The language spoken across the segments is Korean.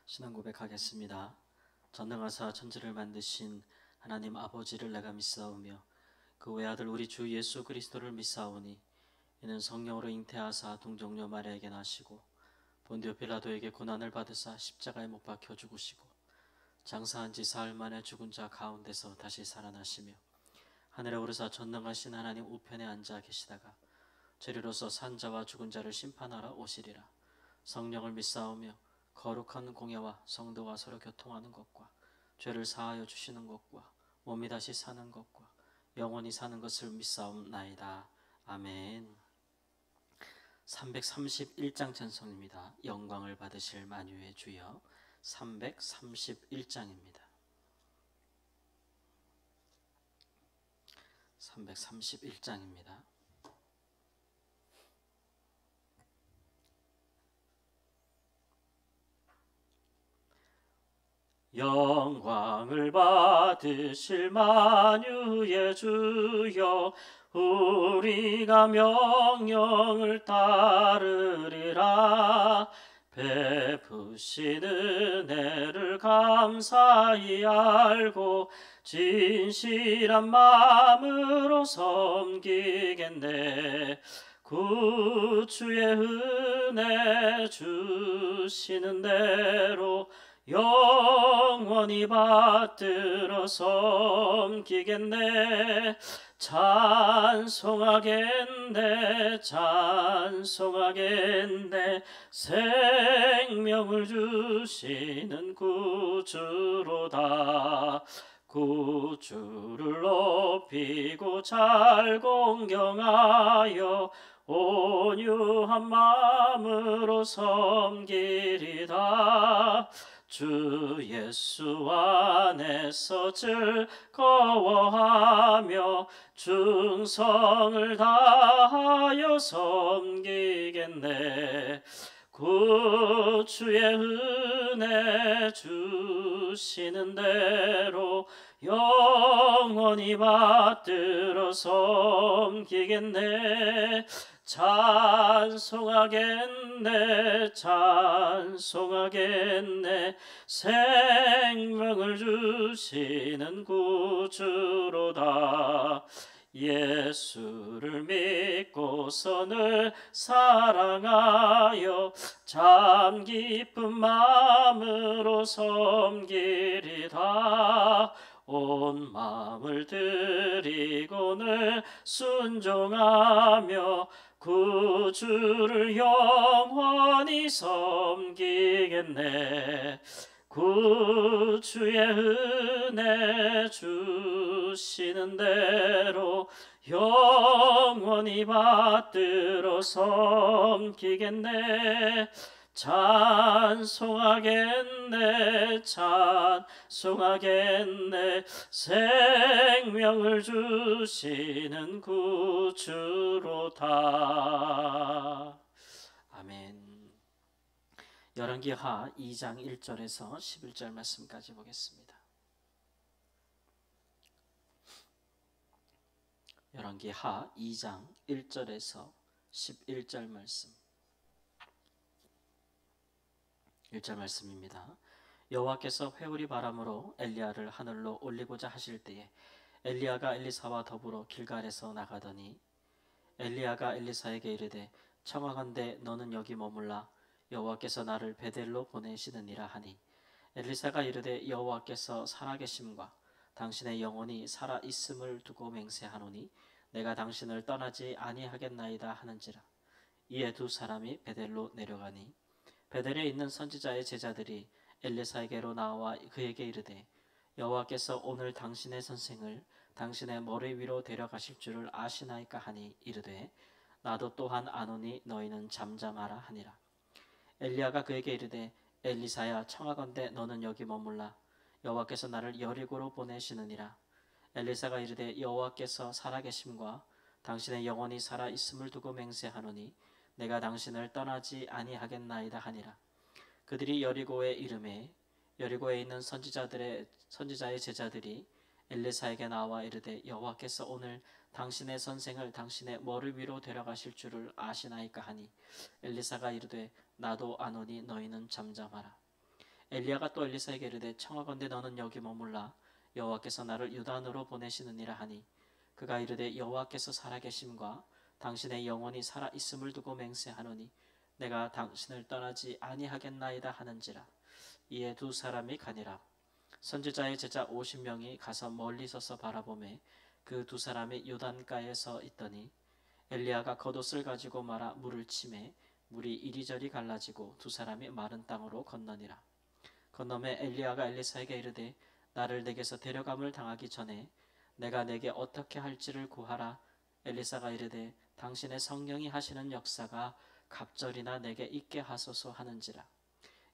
신앙 고백하겠습니다. 전능하사 천지를 만드신 하나님 아버지를 내가 믿사오며 그 외아들 우리 주 예수 그리스도를 믿사오니 이는 성령으로 잉태하사 동정녀 마리아에게 나시고 본디오 빌라도에게 고난을 받으사 십자가에 못 박혀 죽으시고 장사한 지 사흘 만에 죽은 자 가운데서 다시 살아나시며 하늘에 오르사 전능하신 하나님 우편에 앉아 계시다가 죄리로서 산 자와 죽은 자를 심판하러 오시리라. 성령을 믿사오며 거룩한 공예와 성도와 서로 교통하는 것과 죄를 사하여 주시는 것과 몸이 다시 사는 것과 영원히 사는 것을 믿사옵나이다. 아멘. 331장 찬송입니다. 영광을 받으실 만유의 주여. 331장입니다. 331장입니다. 영광을 받으실 만유의 주여, 우리가 명령을 따르리라. 베푸신 은혜를 감사히 알고 진실한 마음으로 섬기겠네. 구주의 은혜 주시는 대로 영원히 받들어 섬기겠네. 찬송하겠네, 찬송하겠네. 생명을 주시는 구주로다. 구주를 높이고 잘 공경하여 온유한 마음으로 섬기리다. 주 예수 안에서 즐거워하며 충성을 다하여 섬기겠네. 구주의 은혜 주시는 대로 영원히 받들어 섬기겠네. 찬송하겠네, 찬송하겠네. 생명을 주시는 구주로다. 예수를 믿고서 늘 사랑하여 참 기쁜 마음으로 섬기리다. 온 마음을 드리고 늘 순종하며 구주를 영원히 섬기겠네. 구주의 은혜 주시는 대로 영원히 받들어 섬기겠네. 찬송하겠네, 찬송하겠네. 생명을 주시는 구주로다. 아멘. 열왕기하 2장 1절에서 11절 말씀까지 보겠습니다. 열왕기하 2장 1절에서 11절 말씀. 1절 말씀입니다. 여호와께서 회오리 바람으로 엘리야를 하늘로 올리고자 하실 때에 엘리야가 엘리사와 더불어 길갈에서 나가더니 엘리야가 엘리사에게 이르되 청하건대 너는 여기 머물라. 여호와께서 나를 베델로 보내시느니라 하니 엘리사가 이르되 여호와께서 살아계심과 당신의 영혼이 살아 있음을 두고 맹세하노니 내가 당신을 떠나지 아니하겠나이다 하는지라. 이에 두 사람이 베델로 내려가니 베델에 있는 선지자의 제자들이 엘리사에게로 나와 그에게 이르되 여호와께서 오늘 당신의 선생을 당신의 머리 위로 데려가실 줄을 아시나이까 하니 이르되 나도 또한 아노니 너희는 잠잠하라 하니라. 엘리야가 그에게 이르되 엘리사야 청하건대 너는 여기 머물라. 여호와께서 나를 여리고로 보내시느니라. 엘리사가 이르되 여호와께서 살아계심과 당신의 영혼이 살아 있음을 두고 맹세하노니 내가 당신을 떠나지 아니하겠나이다 하니라. 그들이 여리고에 이르매 여리고에 있는 선지자의 제자들이 엘리사에게 나와 이르되 여호와께서 오늘 당신의 선생을 당신의 머리 위로 데려가실 줄을 아시나이까 하니 엘리사가 이르되 나도 아노니 너희는 잠잠하라. 엘리야가 또 엘리사에게 이르되 청하건대 너는 여기 머물라 여호와께서 나를 유단으로 보내시느니라 하니 그가 이르되 여호와께서 살아계심과 당신의 영혼이 살아 있음을 두고 맹세하노니 내가 당신을 떠나지 아니하겠나이다 하는지라. 이에 두 사람이 가니라. 선지자의 제자 50명이 가서 멀리 서서 바라보매 그 두 사람이 요단가에 서 있더니 엘리야가 겉옷을 가지고 말아 물을 치매 물이 이리저리 갈라지고 두 사람이 마른 땅으로 건너니라. 건너매 엘리야가 엘리사에게 이르되 나를 내게서 데려감을 당하기 전에 내가 내게 어떻게 할지를 구하라. 엘리사가 이르되 당신의 성령이 하시는 역사가 갑절이나 내게 있게 하소서 하는지라.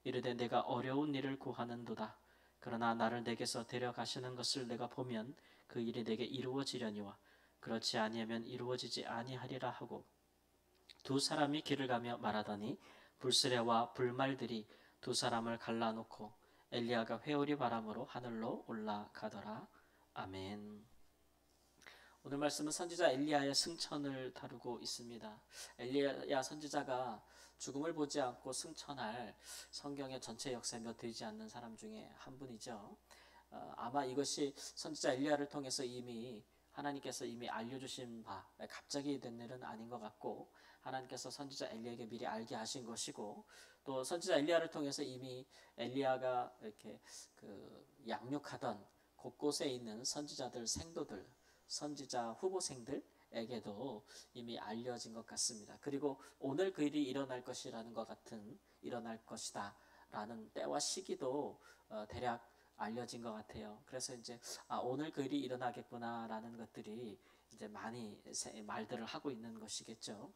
이르되 내가 어려운 일을 구하는도다. 그러나 나를 내게서 데려가시는 것을 내가 보면 그 일이 내게 이루어지려니와 그렇지 아니하면 이루어지지 아니하리라 하고 두 사람이 길을 가며 말하더니 불수레와 불말들이 두 사람을 갈라놓고 엘리야가 회오리 바람으로 하늘로 올라가더라. 아멘. 오늘 말씀은 선지자 엘리야의 승천을 다루고 있습니다. 엘리야 선지자가 죽음을 보지 않고 승천할 성경의 전체 역사에 몇 되지 않는 사람 중에 한 분이죠. 아마 이것이 선지자 엘리야를 통해서 하나님께서 이미 알려주신 바, 갑자기 된 일은 아닌 것 같고 하나님께서 선지자 엘리야에게 미리 알게 하신 것이고 또 선지자 엘리야를 통해서 이미 엘리야가 이렇게 양육하던 곳곳에 있는 선지자들 생도들, 선지자 후보생들에게도 이미 알려진 것 같습니다. 그리고 오늘 그 일이 일어날 것이다 라는 때와 시기도 대략 알려진 것 같아요. 그래서 이제 오늘 그 일이 일어나겠구나라는 것들이 이제 많이 말들을 하고 있는 것이겠죠.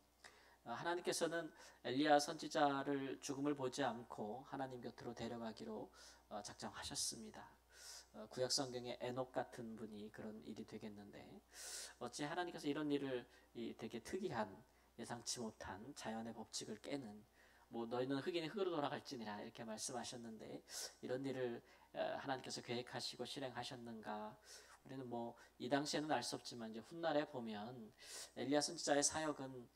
하나님께서는 엘리야 선지자를 죽음을 보지 않고 하나님 곁으로 데려가기로 작정하셨습니다. 구약 성경의 에녹 같은 분이 그런 일이 되겠는데 어찌 하나님께서 이런 일을 되게 특이한 예상치 못한 자연의 법칙을 깨는 너희는 흑인이 흑으로 돌아갈지니라 이렇게 말씀하셨는데 이런 일을 하나님께서 계획하시고 실행하셨는가 우리는 이 당시에는 알 수 없지만 이제 훗날에 보면 엘리야 선지자의 사역은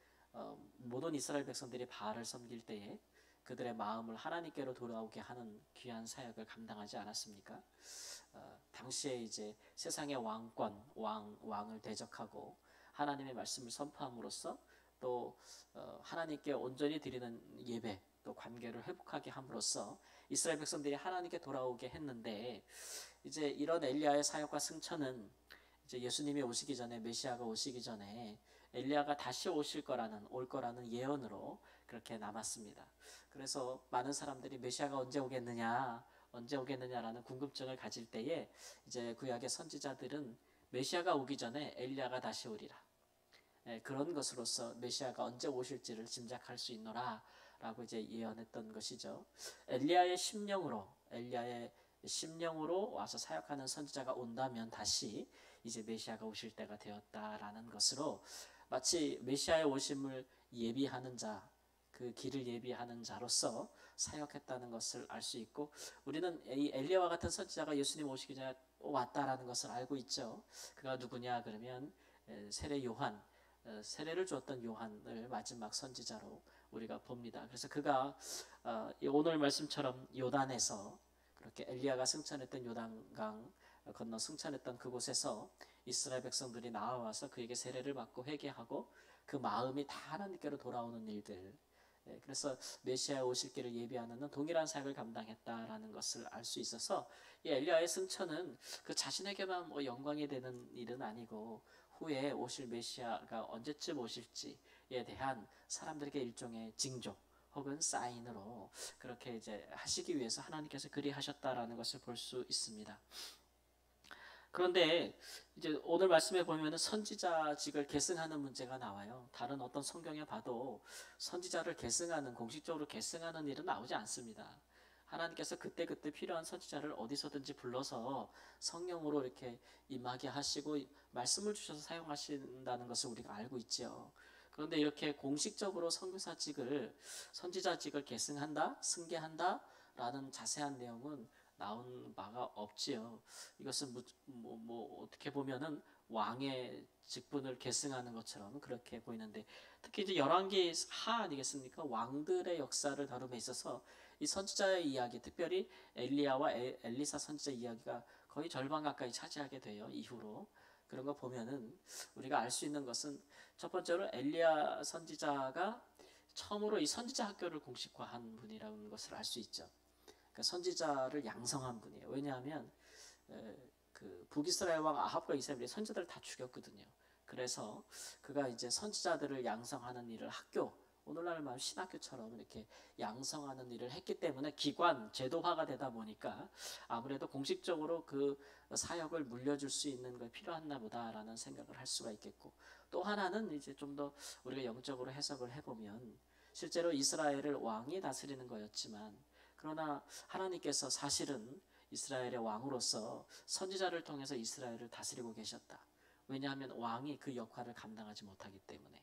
모든 이스라엘 백성들이 바알을 섬길 때에 그들의 마음을 하나님께로 돌아오게 하는 귀한 사역을 감당하지 않았습니까? 당시에 이제 세상의 왕을 대적하고 하나님의 말씀을 선포함으로써 또 하나님께 온전히 드리는 예배 또 관계를 회복하게 함으로써 이스라엘 백성들이 하나님께 돌아오게 했는데 이제 이런 엘리야의 사역과 승천은 이제 예수님이 오시기 전에 메시아가 오시기 전에 엘리야가 다시 올 거라는 예언으로 그렇게 남았습니다. 그래서 많은 사람들이 메시아가 언제 오겠느냐라는 궁금증을 가질 때에 이제 구약의 선지자들은 메시아가 오기 전에 엘리야가 다시 오리라. 그런 것으로서 메시아가 언제 오실지를 짐작할 수 있노라라고 이제 예언했던 것이죠. 엘리야의 심령으로 와서 사역하는 선지자가 온다면 다시 이제 메시아가 오실 때가 되었다라는 것으로 마치 메시아의 오심을 예비하는 자, 그 길을 예비하는 자로서 사역했다는 것을 알 수 있고 우리는 이 엘리야와 같은 선지자가 예수님 오시기 전에 왔다라는 것을 알고 있죠. 그가 누구냐 그러면 세례 요한, 세례를 주었던 요한을 마지막 선지자로 우리가 봅니다. 그래서 그가 오늘 말씀처럼 요단에서 그렇게 엘리야가 승천했던 요단강 건너 승천했던 그곳에서 이스라엘 백성들이 나와서 그에게 세례를 받고 회개하고 그 마음이 다 하나님께로 돌아오는 일들 그래서 메시아 오실 길을 예비하는 동일한 사역을 감당했다라는 것을 알 수 있어서 이 엘리야의 승천은 그 자신에게만 영광이 되는 일은 아니고 후에 오실 메시아가 언제쯤 오실지에 대한 사람들에게 일종의 징조 혹은 사인으로 그렇게 이제 하시기 위해서 하나님께서 그리하셨다라는 것을 볼 수 있습니다. 그런데 이제 오늘 말씀에 보면은 선지자직을 계승하는 문제가 나와요. 다른 어떤 성경에 봐도 선지자를 공식적으로 계승하는 일은 나오지 않습니다. 하나님께서 그때그때 필요한 선지자를 어디서든지 불러서 성령으로 이렇게 임하게 하시고 말씀을 주셔서 사용하신다는 것을 우리가 알고 있죠. 그런데 이렇게 공식적으로 선지자직을 계승한다, 승계한다 라는 자세한 내용은 나온 바가 없지요. 이것은 어떻게 보면은 왕의 직분을 계승하는 것처럼 그렇게 보이는데 특히 이제 열왕기 하 아니겠습니까? 왕들의 역사를 다룸에 있어서 이 선지자의 이야기, 특별히 엘리야와 엘리사 선지자 이야기가 거의 절반 가까이 차지하게 돼요. 이후로. 그런 거 보면은 우리가 알 수 있는 것은 첫 번째로 엘리야 선지자가 처음으로 이 선지자 학교를 공식화한 분이라는 것을 알 수 있죠. 그러니까 선지자를 양성한 분이에요. 왜냐하면 그 북이스라엘 왕 아합과 이세벨이 선지자들을 다 죽였거든요. 그래서 그가 이제 선지자들을 양성하는 일을 학교, 오늘날 말 신학교처럼 이렇게 양성하는 일을 했기 때문에 기관 제도화가 되다 보니까 아무래도 공식적으로 그 사역을 물려줄 수 있는 게 필요했나 보다라는 생각을 할 수가 있겠고, 또 하나는 이제 좀 더 우리가 영적으로 해석을 해보면 실제로 이스라엘을 왕이 다스리는 거였지만, 그러나 하나님께서 사실은 이스라엘의 왕으로서 선지자를 통해서 이스라엘을 다스리고 계셨다. 왜냐하면 왕이 그 역할을 감당하지 못하기 때문에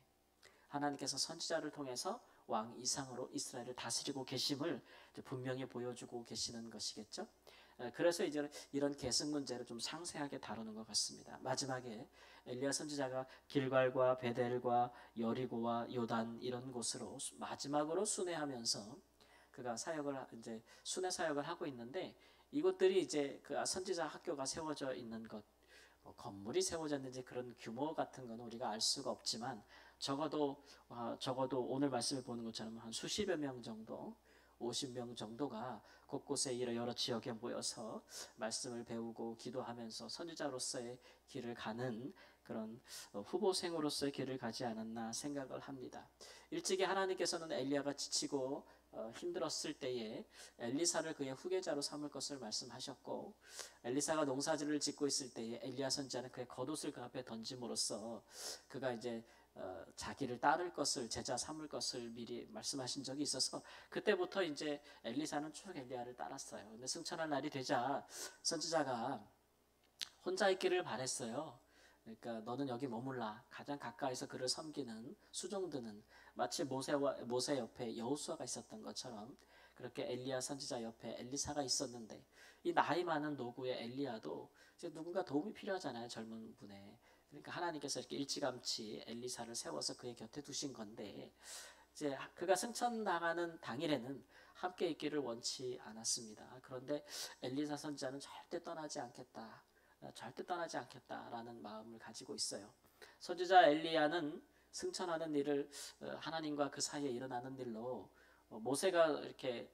하나님께서 선지자를 통해서 왕 이상으로 이스라엘을 다스리고 계심을 분명히 보여주고 계시는 것이겠죠. 그래서 이제 이런 계승 문제를 좀 상세하게 다루는 것 같습니다. 마지막에 엘리야 선지자가 길갈과 베델과 여리고와 요단 이런 곳으로 마지막으로 순회하면서 그가 사역을 이제 순회 사역을 하고 있는데, 이곳들이 이제 그 선지자 학교가 세워져 있는 것, 뭐 건물이 세워졌는지 그런 규모 같은 건 우리가 알 수가 없지만 적어도 오늘 말씀을 보는 것처럼 한 수십여 명 정도, 50명 정도가 곳곳에 여러 지역에 모여서 말씀을 배우고 기도하면서 선지자로서의 길을 가는 그런 후보생으로서의 길을 가지 않았나 생각을 합니다. 일찍이 하나님께서는 엘리야가 지치고 힘들었을 때에 엘리사를 그의 후계자로 삼을 것을 말씀하셨고, 엘리사가 농사지를 짓고 있을 때에 엘리야 선지자는 그의 겉옷을 그 앞에 던짐으로써 그가 이제 자기를 따를 것을, 제자 삼을 것을 미리 말씀하신 적이 있어서 그때부터 이제 엘리사는 쭉 엘리야를 따랐어요. 근데 승천할 날이 되자 선지자가 혼자 있기를 바랬어요. 그러니까 너는 여기 머물라. 가장 가까이서 그를 섬기는 수종드는, 마치 모세 옆에 여호수아가 있었던 것처럼 그렇게 엘리야 선지자 옆에 엘리사가 있었는데, 이 나이 많은 노구의 엘리야도 이제 누군가 도움이 필요하잖아요. 젊은 분에. 그러니까 하나님께서 이렇게 일찌감치 엘리사를 세워서 그의 곁에 두신 건데, 이제 그가 승천당하는 당일에는 함께 있기를 원치 않았습니다. 그런데 엘리사 선지자는 절대 떠나지 않겠다라는 마음을 가지고 있어요. 선지자 엘리야는 승천하는 일을 하나님과 그 사이에 일어나는 일로, 모세가 이렇게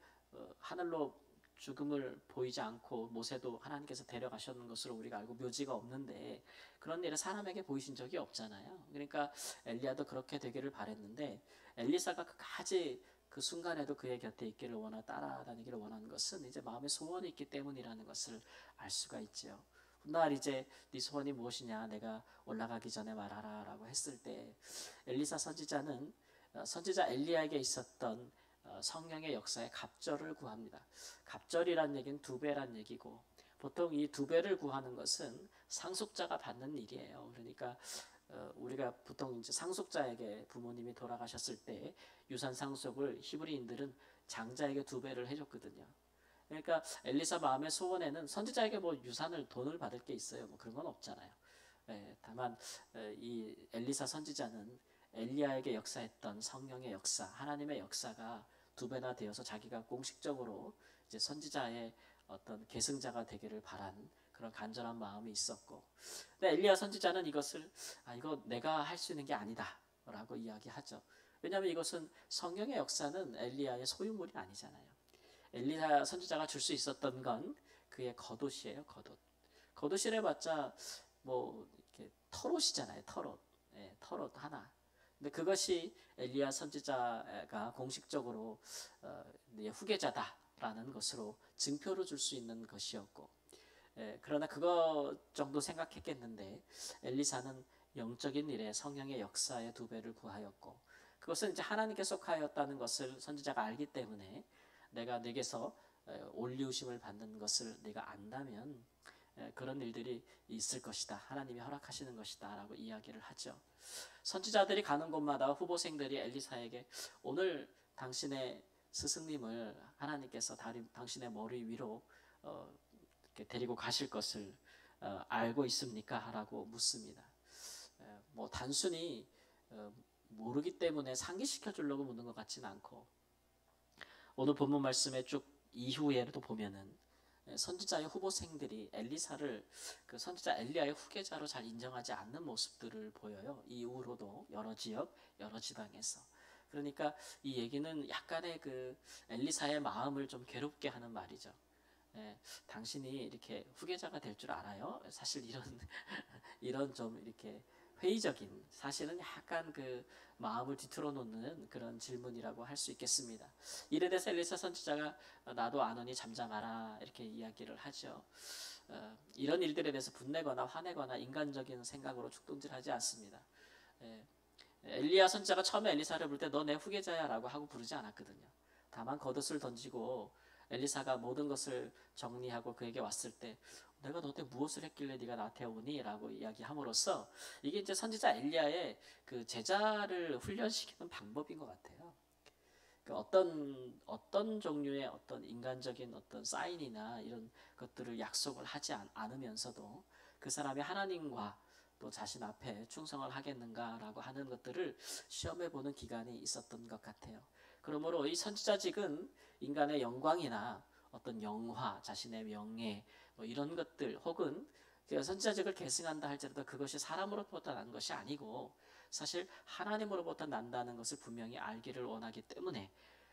하늘로 죽음을 보이지 않고 모세도 하나님께서 데려가셨는 것으로 우리가 알고 묘지가 없는데, 그런 일을 사람에게 보이신 적이 없잖아요. 그러니까 엘리야도 그렇게 되기를 바랬는데, 엘리사가 끝까지 그 순간에도 그의 곁에 있기를 따라다니기를 원하는 것은 이제 마음의 소원이 있기 때문이라는 것을 알 수가 있지요. 훗날 이제 네 소원이 무엇이냐, 내가 올라가기 전에 말하라 라고 했을 때 엘리사 선지자는 선지자 엘리야에게 있었던 성령의 역사에 갑절을 구합니다. 갑절이란 얘기는 두 배란 얘기고, 보통 이 두 배를 구하는 것은 상속자가 받는 일이에요. 그러니까 우리가 보통 이제 상속자에게 부모님이 돌아가셨을 때 유산 상속을 히브리인들은 장자에게 두 배를 해줬거든요. 그러니까 엘리사 마음의 소원에는 선지자에게 뭐 유산을 돈을 받을 게 있어요. 뭐 그런 건 없잖아요. 다만 이 엘리사 선지자는 엘리야에게 역사했던 성령의 역사, 하나님의 역사가 두 배나 되어서 자기가 공식적으로 이제 선지자의 어떤 계승자가 되기를 바란 그런 간절한 마음이 있었고, 근데 엘리야 선지자는 이것을 이거 내가 할 수 있는 게 아니다라고 이야기하죠. 왜냐하면 이것은 성령의 역사는 엘리야의 소유물이 아니잖아요. 엘리야 선지자가 줄 수 있었던 건 그의 겉옷이에요. 겉옷이래 봤자 뭐 이렇게 털옷이잖아요. 털옷 하나. 근데 그것이 엘리야 선지자가 공식적으로 후계자다라는 것으로 증표를 줄 수 있는 것이었고, 그러나 그것 정도 생각했겠는데 엘리사는 영적인 일에 성령의 역사의 두 배를 구하였고, 그것은 이제 하나님께 속하였다는 것을 선지자가 알기 때문에 내가 내게서 올리우심을 받는 것을 네가 안다면 그런 일들이 있을 것이다. 하나님이 허락하시는 것이다 라고 이야기를 하죠. 선지자들이 가는 곳마다 후보생들이 엘리사에게 오늘 당신의 스승님을 하나님께서 당신의 머리 위로 이렇게 데리고 가실 것을 알고 있습니까? 라고 묻습니다. 뭐 단순히 모르기 때문에 상기시켜 주려고 묻는 것 같지는 않고, 오늘 본문 말씀에 쭉 이후에도 보면은 선지자의 후보생들이 엘리사를 그 선지자 엘리야의 후계자로 잘 인정하지 않는 모습들을 보여요. 이후로도 여러 지역, 여러 지방에서. 그러니까 이 얘기는 약간의 그 엘리사의 마음을 좀 괴롭게 하는 말이죠. 당신이 이렇게 후계자가 될 줄 알아요? 사실 이런 좀 이렇게 회의적인, 사실은 약간 그 마음을 뒤틀어 놓는 그런 질문이라고 할 수 있겠습니다. 이에 대해서 엘리사 선지자가 나도 아노니 잠잠하라 이렇게 이야기를 하죠. 이런 일들에 대해서 분내거나 화내거나 인간적인 생각으로 축동질하지 않습니다. 엘리야 선지자가 처음에 엘리사를 부를 때 너 내 후계자야 라고 하고 부르지 않았거든요. 다만 겉옷을 던지고 엘리사가 모든 것을 정리하고 그에게 왔을 때 내가 너한테 무엇을 했길래 네가 나한테 오니? 라고 이야기함으로써 이게 이제 선지자 엘리야의 그 제자를 훈련시키는 방법인 것 같아요. 그러니까 어떤 종류의 어떤 인간적인 어떤 사인이나 이런 것들을 약속을 하지 않으면서도 그 사람이 하나님과 또 자신 앞에 충성을 하겠는가라고 하는 것들을 시험해 보는 기간이 있었던 것 같아요. 그러므로 이 선지자직은 인간의 영광이나 어떤 영화, 자신의 명예 뭐 이런 것들 혹은 선지자직을 계승한다 할지라도 그것이 사람으로부터 난 것이 아니고 사실 하나님으로부터 난다는 것을 분명히 알기를 원하기 때문에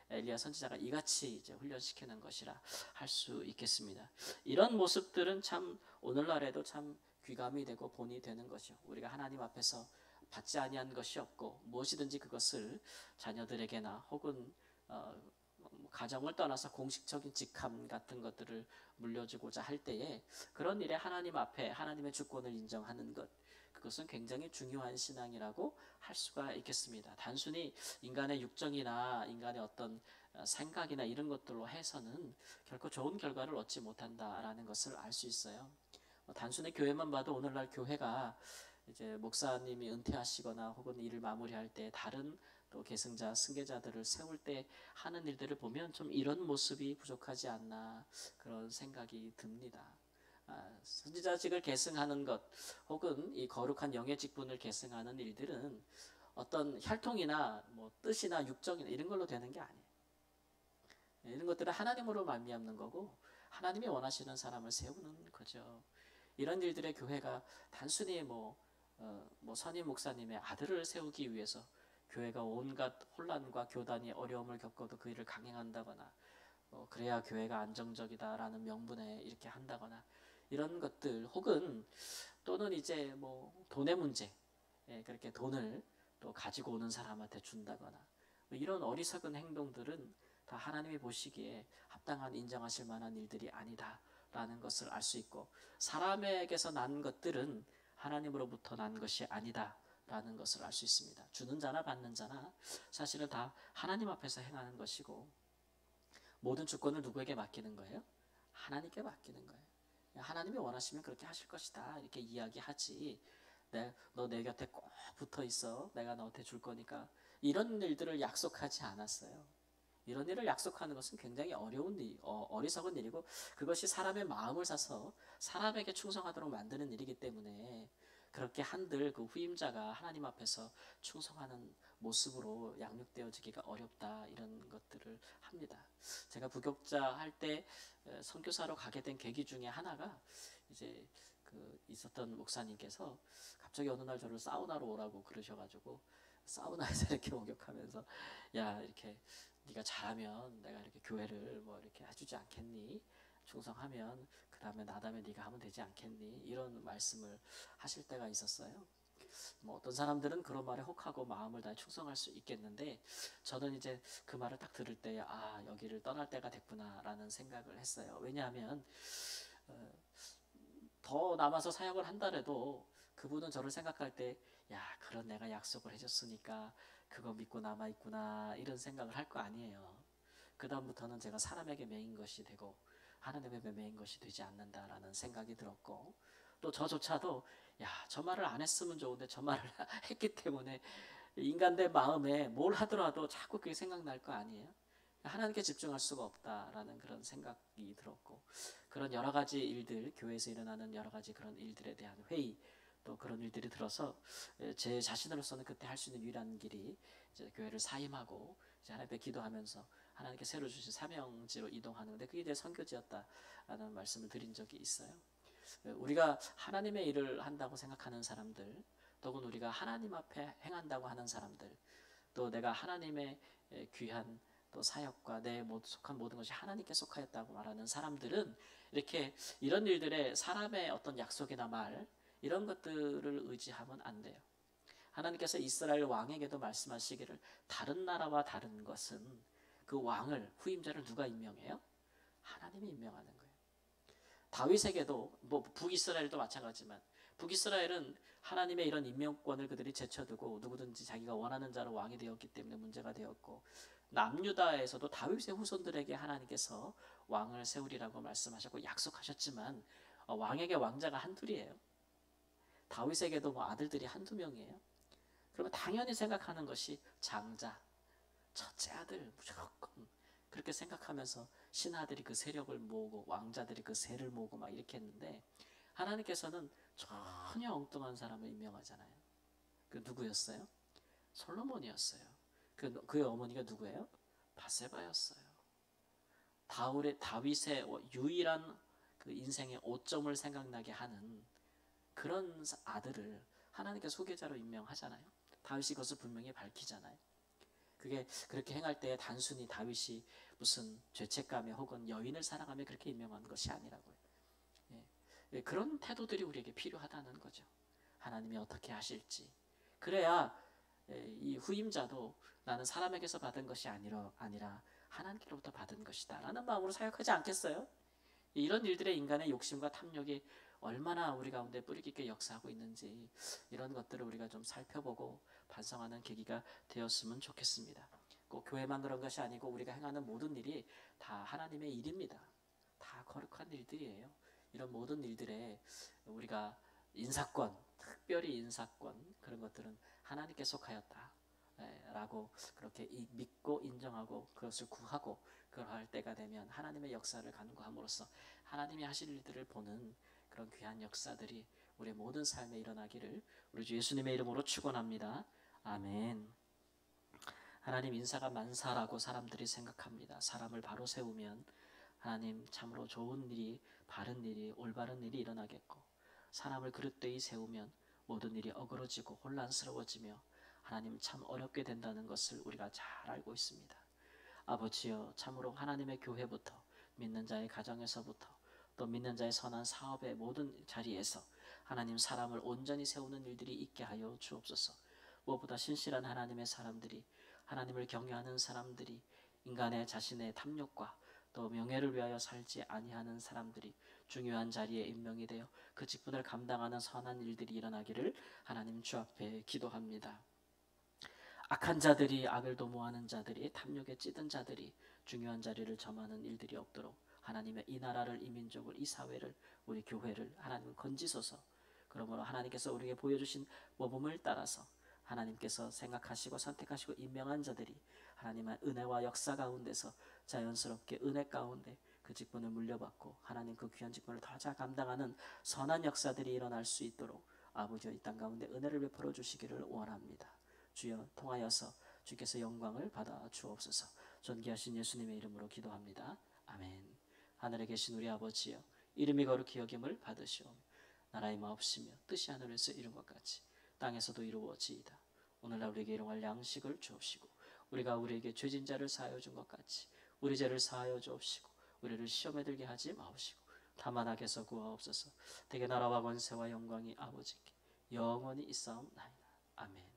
엘리야 선지자가 이같이 이제 훈련시키는 것이라 할 수 있겠습니다. 이런 모습들은 참 오늘날에도 참 귀감이 되고 본이 되는 것이요. 우리가 하나님 앞에서 받지 아니한 것이 없고 무엇이든지 그것을 자녀들에게나 혹은 가정을 떠나서 공식적인 직함 같은 것들을 물려주고자 할 때에 그런 일에 하나님 앞에 하나님의 주권을 인정하는 것, 그것은 굉장히 중요한 신앙이라고 할 수가 있겠습니다. 단순히 인간의 육정이나 인간의 어떤 생각이나 이런 것들로 해서는 결코 좋은 결과를 얻지 못한다라는 것을 알 수 있어요. 단순히 교회만 봐도 오늘날 교회가 이제 목사님이 은퇴하시거나 혹은 일을 마무리할 때 다른 또 계승자, 승계자들을 세울 때 하는 일들을 보면 좀 이런 모습이 부족하지 않나 그런 생각이 듭니다. 선지자직을 계승하는 것 혹은 이 거룩한 영의 직분을 계승하는 일들은 어떤 혈통이나 뭐 뜻이나 육정이나 이런 걸로 되는 게 아니에요. 이런 것들은 하나님으로 말미암는 거고 하나님이 원하시는 사람을 세우는 거죠. 이런 일들의 교회가 단순히 뭐 선임 목사님의 아들을 세우기 위해서 교회가 온갖 혼란과 교단이 어려움을 겪어도 그 일을 강행한다거나 그래야 교회가 안정적이다라는 명분에 이렇게 한다거나 이런 것들 혹은 또는 이제 뭐 돈의 문제, 그렇게 돈을 또 가지고 오는 사람한테 준다거나 이런 어리석은 행동들은 다 하나님이 보시기에 합당한 인정하실 만한 일들이 아니다라는 것을 알 수 있고 사람에게서 난 것들은 하나님으로부터 난 것이 아니다라는 것을 알 수 있습니다. 주는 자나 받는 자나 사실은 다 하나님 앞에서 행하는 것이고 모든 주권을 누구에게 맡기는 거예요? 하나님께 맡기는 거예요. 하나님이 원하시면 그렇게 하실 것이다 이렇게 이야기하지 너 내 곁에 꼭 붙어 있어 내가 너한테 줄 거니까 이런 일들을 약속하지 않았어요. 이런 일을 약속하는 것은 굉장히 어려운 일, 어리석은 일이고 그것이 사람의 마음을 사서 사람에게 충성하도록 만드는 일이기 때문에 그렇게 한들 그 후임자가 하나님 앞에서 충성하는 모습으로 양육되어지기가 어렵다 이런 것들을 합니다. 제가 부교육자 할 때 선교사로 가게 된 계기 중에 하나가 이제 그 있었던 목사님께서 갑자기 어느 날 저를 사우나로 오라고 그러셔가지고 사우나에서 이렇게 목욕하면서 야 이렇게 네가 잘하면 내가 이렇게 교회를 뭐 이렇게 해주지 않겠니? 충성하면 그 다음에 나 다음에 네가 하면 되지 않겠니? 이런 말씀을 하실 때가 있었어요. 뭐 어떤 사람들은 그런 말에 혹하고 마음을 다해 충성할 수 있겠는데 저는 이제 그 말을 딱 들을 때 여기를 떠날 때가 됐구나라는 생각을 했어요. 왜냐하면 더 남아서 사역을 한다래도 그분은 저를 생각할 때 그런 내가 약속을 해줬으니까 그거 믿고 남아있구나 이런 생각을 할 거 아니에요. 그 다음부터는 제가 사람에게 매인 것이 되고 하나님에게 매인 것이 되지 않는다라는 생각이 들었고 또 저조차도 저 말을 안 했으면 좋은데 저 말을 했기 때문에 인간의 마음에 뭘 하더라도 자꾸 그게 생각날 거 아니에요. 하나님께 집중할 수가 없다라는 그런 생각이 들었고 그런 여러 가지 일들 교회에서 일어나는 여러 가지 그런 일들에 대한 회의 또 그런 일들이 들어서 제 자신으로서는 그때 할 수 있는 유일한 길이 이제 교회를 사임하고 이제 하나님 앞에 기도하면서 하나님께 새로 주신 사명지로 이동하는데 그게 이제 선교지였다라는 말씀을 드린 적이 있어요. 우리가 하나님의 일을 한다고 생각하는 사람들, 또는 우리가 하나님 앞에 행한다고 하는 사람들, 또 내가 하나님의 귀한 또 사역과 내 속한 모든 것이 하나님께 속하였다고 말하는 사람들은 이렇게 이런 일들에 사람의 어떤 약속이나 말 이런 것들을 의지하면 안 돼요. 하나님께서 이스라엘 왕에게도 말씀하시기를 다른 나라와 다른 것은 그 왕을 후임자를 누가 임명해요? 하나님이 임명하는 거예요. 다윗에게도 뭐 북이스라엘도 마찬가지지만 북이스라엘은 하나님의 이런 임명권을 그들이 제쳐두고 누구든지 자기가 원하는 자로 왕이 되었기 때문에 문제가 되었고, 남유다에서도 다윗의 후손들에게 하나님께서 왕을 세우리라고 말씀하셨고 약속하셨지만 왕에게 왕자가 한둘이에요. 다윗에게도 뭐 아들들이 한두 명이에요. 그러면 당연히 생각하는 것이 장자, 첫째 아들 무조건 그렇게 생각하면서 신하들이 그 세력을 모으고 왕자들이 그 세를 모으고 막 이렇게 했는데, 하나님께서는 전혀 엉뚱한 사람을 임명하잖아요. 그 누구였어요? 솔로몬이었어요. 그의 어머니가 누구예요? 바세바였어요. 다윗의 유일한 그 인생의 오점을 생각나게 하는 그런 아들을 하나님께서 후계자로 임명하잖아요. 다윗이 그것을 분명히 밝히잖아요. 그게 그렇게 행할 때 단순히 다윗이 무슨 죄책감에 혹은 여인을 사랑하며 그렇게 임명한 것이 아니라고요. 그런 태도들이 우리에게 필요하다는 거죠. 하나님이 어떻게 하실지. 그래야 이 후임자도 나는 사람에게서 받은 것이 아니라 하나님께로부터 받은 것이다 라는 마음으로 사역하지 않겠어요? 이런 일들의 인간의 욕심과 탐욕이 얼마나 우리 가운데 뿌리 깊게 역사하고 있는지 이런 것들을 우리가 좀 살펴보고 반성하는 계기가 되었으면 좋겠습니다. 꼭 교회만 그런 것이 아니고 우리가 행하는 모든 일이 다 하나님의 일입니다. 다 거룩한 일들이에요. 이런 모든 일들에 우리가 인사권, 특별히 인사권 그런 것들은 하나님께 속하였다 라고 그렇게 믿고 인정하고 그것을 구하고 그럴 때가 되면 하나님의 역사를 간구함으로써 하나님이 하실 일들을 보는 그런 귀한 역사들이 우리의 모든 삶에 일어나기를 우리 주 예수님의 이름으로 축원합니다. 아멘. 하나님 인사가 만사라고 사람들이 생각합니다. 사람을 바로 세우면 하나님 참으로 좋은 일이, 바른 일이, 올바른 일이 일어나겠고, 사람을 그릇되이 세우면 모든 일이 어그러지고 혼란스러워지며 하나님 참 어렵게 된다는 것을 우리가 잘 알고 있습니다. 아버지여, 참으로 하나님의 교회부터 믿는 자의 가정에서부터 또 믿는 자의 선한 사업의 모든 자리에서 하나님 사람을 온전히 세우는 일들이 있게 하여 주옵소서. 무엇보다 신실한 하나님의 사람들이, 하나님을 경외하는 사람들이, 인간의 자신의 탐욕과 또 명예를 위하여 살지 아니하는 사람들이 중요한 자리에 임명이 되어 그 직분을 감당하는 선한 일들이 일어나기를 하나님 주 앞에 기도합니다. 악한 자들이, 악을 도모하는 자들이, 탐욕에 찌든 자들이 중요한 자리를 점하는 일들이 없도록 하나님의 이 나라를, 이 민족을, 이 사회를, 우리 교회를 하나님 건지소서. 그러므로 하나님께서 우리에게 보여주신 모범을 따라서 하나님께서 생각하시고 선택하시고 임명한 자들이 하나님의 은혜와 역사 가운데서 자연스럽게 은혜 가운데 그 직분을 물려받고 하나님 그 귀한 직분을 더 잘 감당하는 선한 역사들이 일어날 수 있도록 아버지의 이 땅 가운데 은혜를 베풀어 주시기를 원합니다. 주여, 통하여서 주께서 영광을 받아 주옵소서. 존귀하신 예수님의 이름으로 기도합니다. 아멘. 하늘에 계신 우리 아버지여, 이름이 거룩히 여김을 받으시오며 나라의 마옵시며 뜻이 하늘에서 이룬 것 같이 땅에서도 이루어지이다. 오늘날 우리에게 일용할 양식을 주옵시고 우리가 우리에게 죄진 자를 사하여 준 것 같이 우리 죄를 사하여 주옵시고 우리를 시험에 들게 하지 마옵시고 다만 악에서 구하옵소서. 대개 나라와 권세와 영광이 아버지께 영원히 있사옵나이다. 아멘.